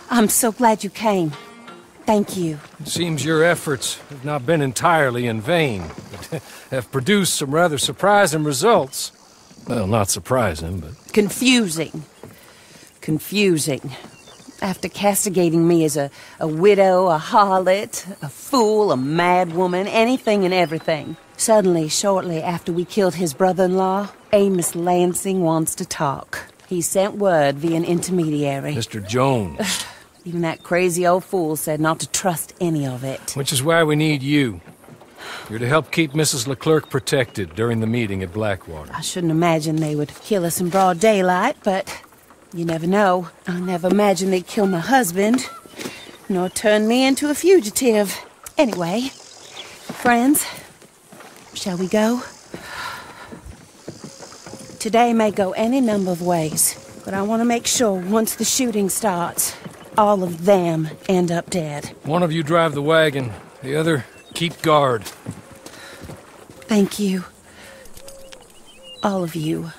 I'm so glad you came. Thank you. It seems your efforts have not been entirely in vain, but have produced some rather surprising results. Well, not surprising, but... Confusing. Confusing. After castigating me as a widow, a harlot, a fool, a mad woman, anything and everything. Suddenly, shortly after we killed his brother-in-law, Amos Lansing wants to talk. He sent word via an intermediary. Mr. Jones. Even that crazy old fool said not to trust any of it. Which is why we need you. You're to help keep Mrs. Leclerc protected during the meeting at Blackwater. I shouldn't imagine they would kill us in broad daylight, but you never know. I never imagined they'd kill my husband, nor turn me into a fugitive. Anyway, friends, shall we go? Today may go any number of ways, but I want to make sure once the shooting starts, all of them end up dead. One of you drive the wagon, the other keep guard. Thank you. All of you.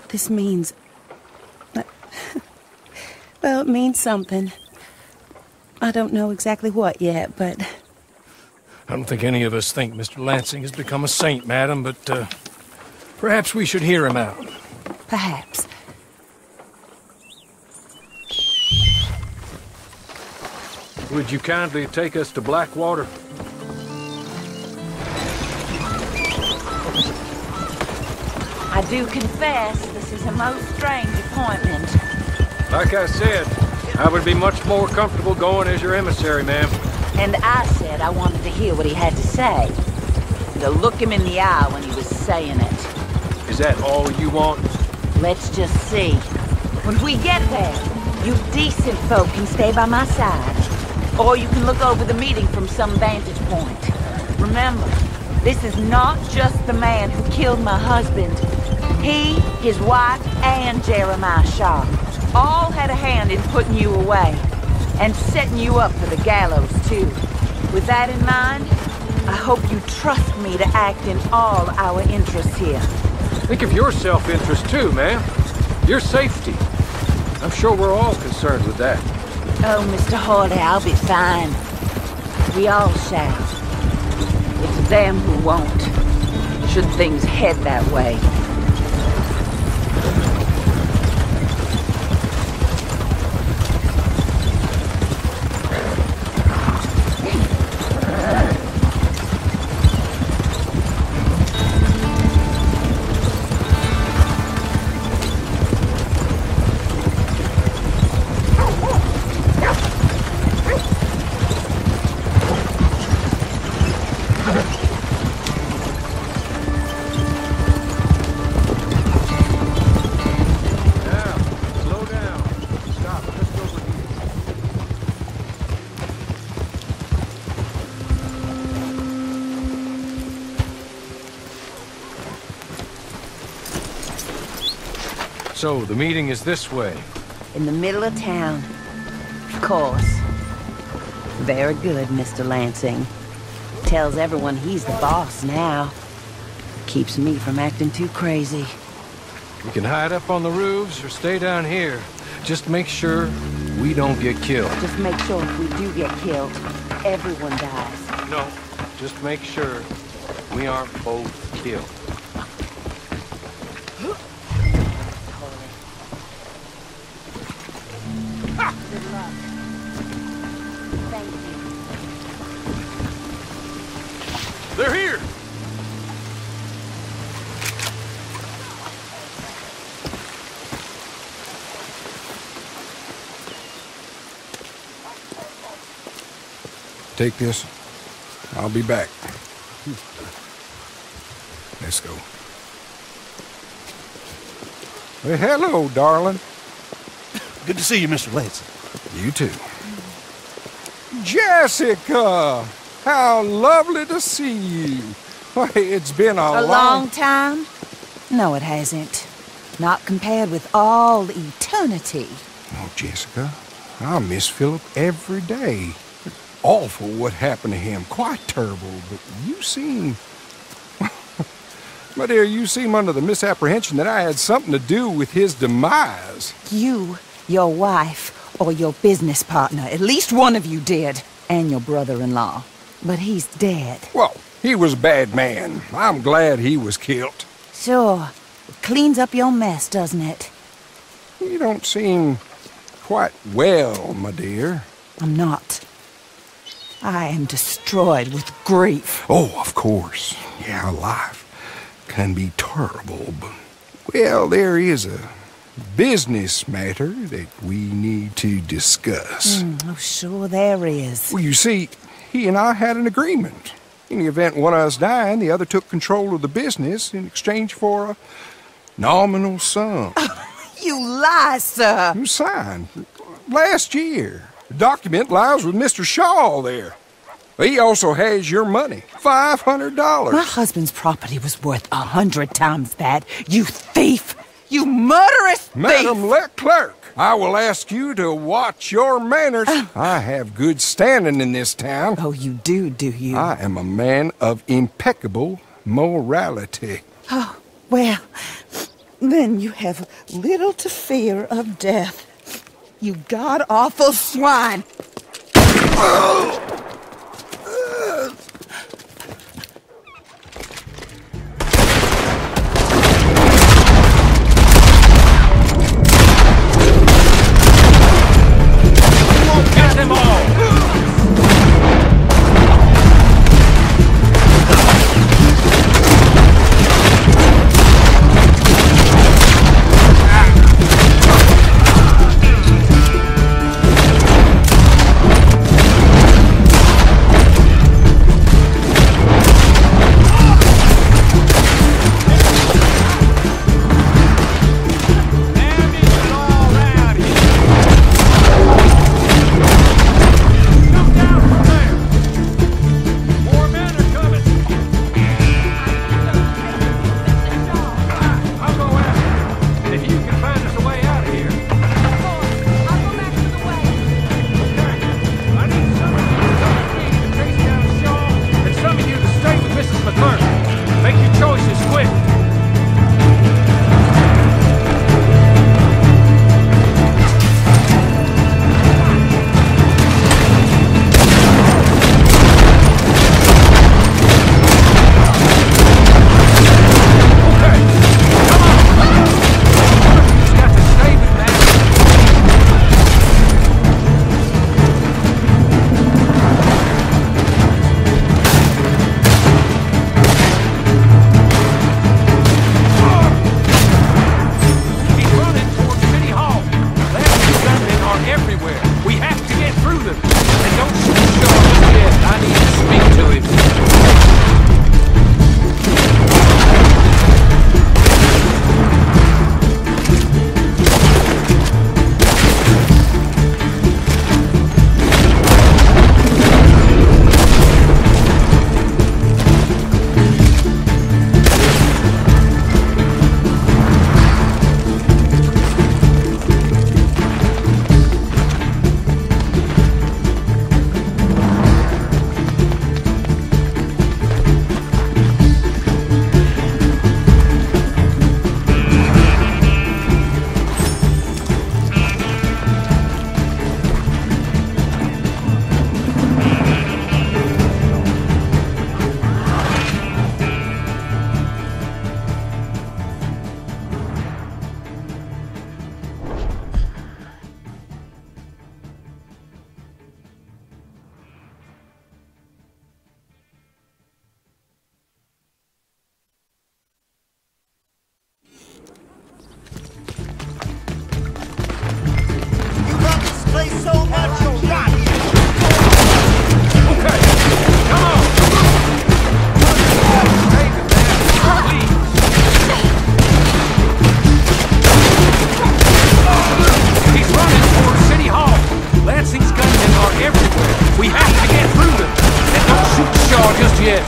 This means... well, it means something. I don't know exactly what yet, but... I don't think any of us think Mr. Lansing has become a saint, madam, but perhaps we should hear him out. Perhaps. Would you kindly take us to Blackwater? I do confess this is a most strange appointment. Like I said, I would be much more comfortable going as your emissary, ma'am. And I said I wanted to hear what he had to say. To look him in the eye when he was saying it. Is that all you want? Let's just see. When we get there, you decent folk can stay by my side. Or you can look over the meeting from some vantage point. Remember, this is not just the man who killed my husband. He, his wife, and Jeremiah Shaw all had a hand in putting you away. And setting you up for the gallows, too. With that in mind, I hope you trust me to act in all our interests here. Think of your self-interest, too, ma'am. Your safety. I'm sure we're all concerned with that. Oh, Mr. Hawley, I'll be fine. We all shall. It's them who won't, should things head that way. So, the meeting is this way. In the middle of town. Of course. Very good, Mr. Lansing. Tells everyone he's the boss now. Keeps me from acting too crazy. We can hide up on the roofs or stay down here. Just make sure we don't get killed. Just make sure if we do get killed, everyone dies. No, just make sure we aren't both killed. Good luck. Thank you. They're here! Take this. I'll be back. Let's go. Well, hello, darling. Good to see you, Mr. Lansing. You too. Jessica! How lovely to see you. Why, it's been A long time? No, it hasn't. Not compared with all eternity. Oh, Jessica, I miss Philip every day. Awful what happened to him. Quite terrible, but you seem... My dear, you seem under the misapprehension that I had something to do with his demise. You, your wife, or your business partner. At least one of you did. And your brother-in-law. But he's dead. Well, he was a bad man. I'm glad he was killed. Sure. It cleans up your mess, doesn't it? You don't seem quite well, my dear. I'm not. I am destroyed with grief. Oh, of course. Yeah, life can be terrible, but... Well, there is a business matter that we need to discuss. Oh, sure there is. Well, you see, he and I had an agreement. In the event one of us died, the other took control of the business in exchange for a nominal sum. You lie, sir. You signed last year. The document lies with Mr. Shaw there. He also has your money, $500. My husband's property was worth 100 times that. You thief! You murderous thief! Madam Leclerc, I will ask you to watch your manners. I have good standing in this town. Oh, you do you? I am a man of impeccable morality. Oh, well, then you have little to fear of death. You god-awful swine! Got them all!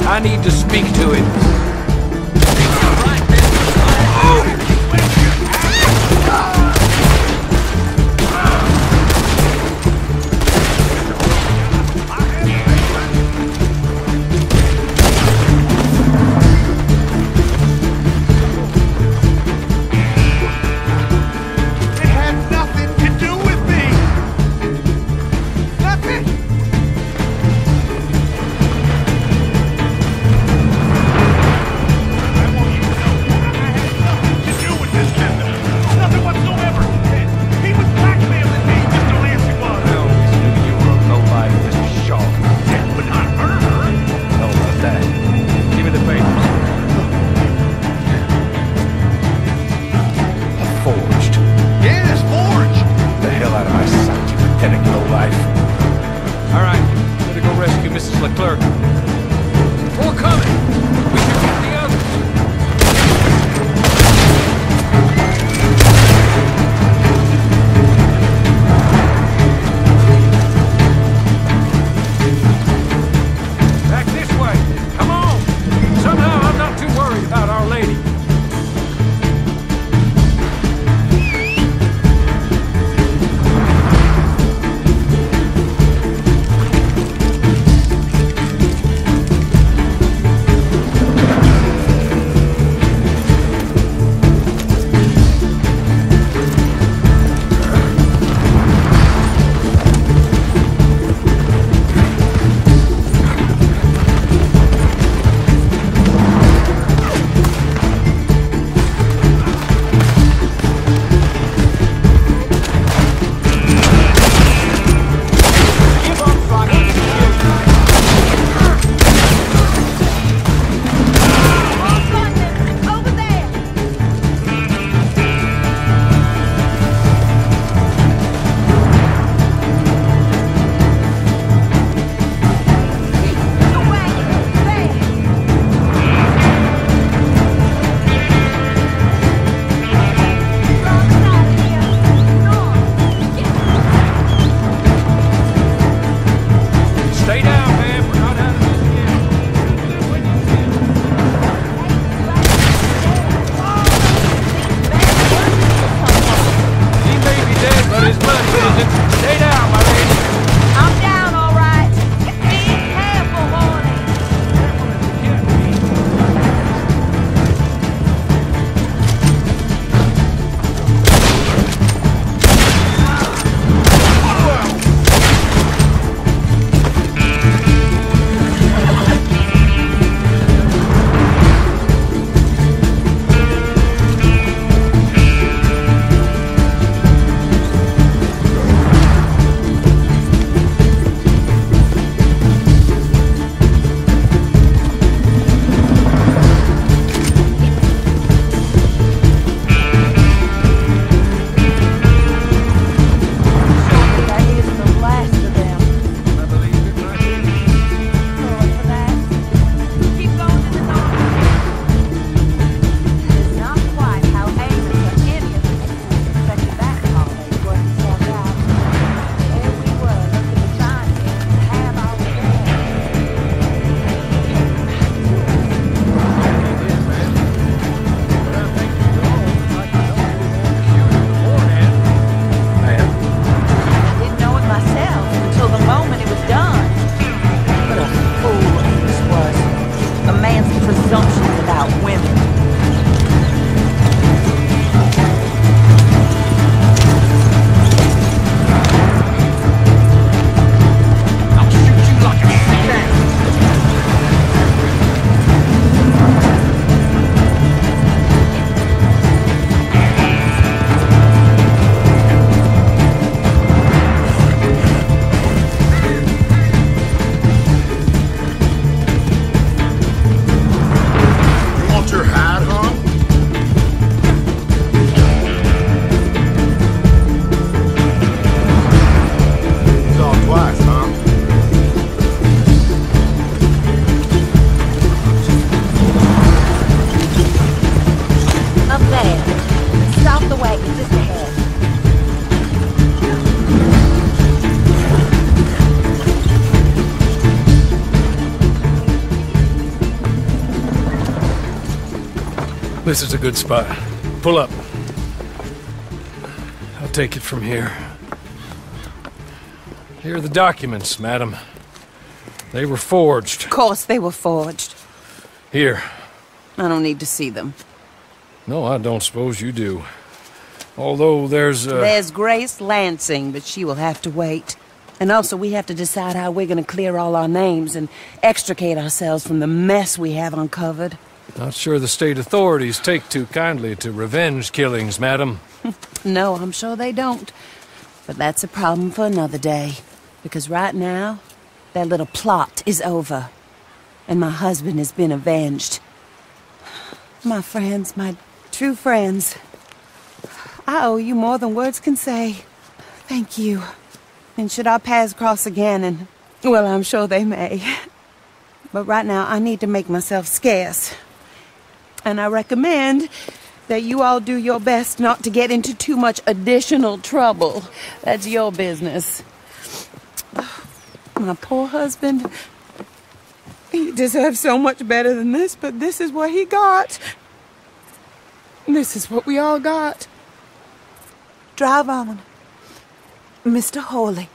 I need to speak to him. wagon just ahead. This is a good spot. Pull up. I'll take it from here. Here are the documents, madam. They were forged. Of course they were forged. Here. I don't need to see them. No, I don't suppose you do. Although There's Grace Lansing, but she will have to wait. And also, we have to decide how we're going to clear all our names and extricate ourselves from the mess we have uncovered. Not sure the state authorities take too kindly to revenge killings, madam. No, I'm sure they don't. But that's a problem for another day. Because right now, that little plot is over. And my husband has been avenged. My friends, my true friends. I owe you more than words can say. Thank you. And should our paths cross again, and, well, I'm sure they may. But right now, I need to make myself scarce. And I recommend that you all do your best not to get into too much additional trouble. That's your business. My poor husband. He deserves so much better than this, but this is what he got. This is what we all got. Drive on, Mr. Hawley.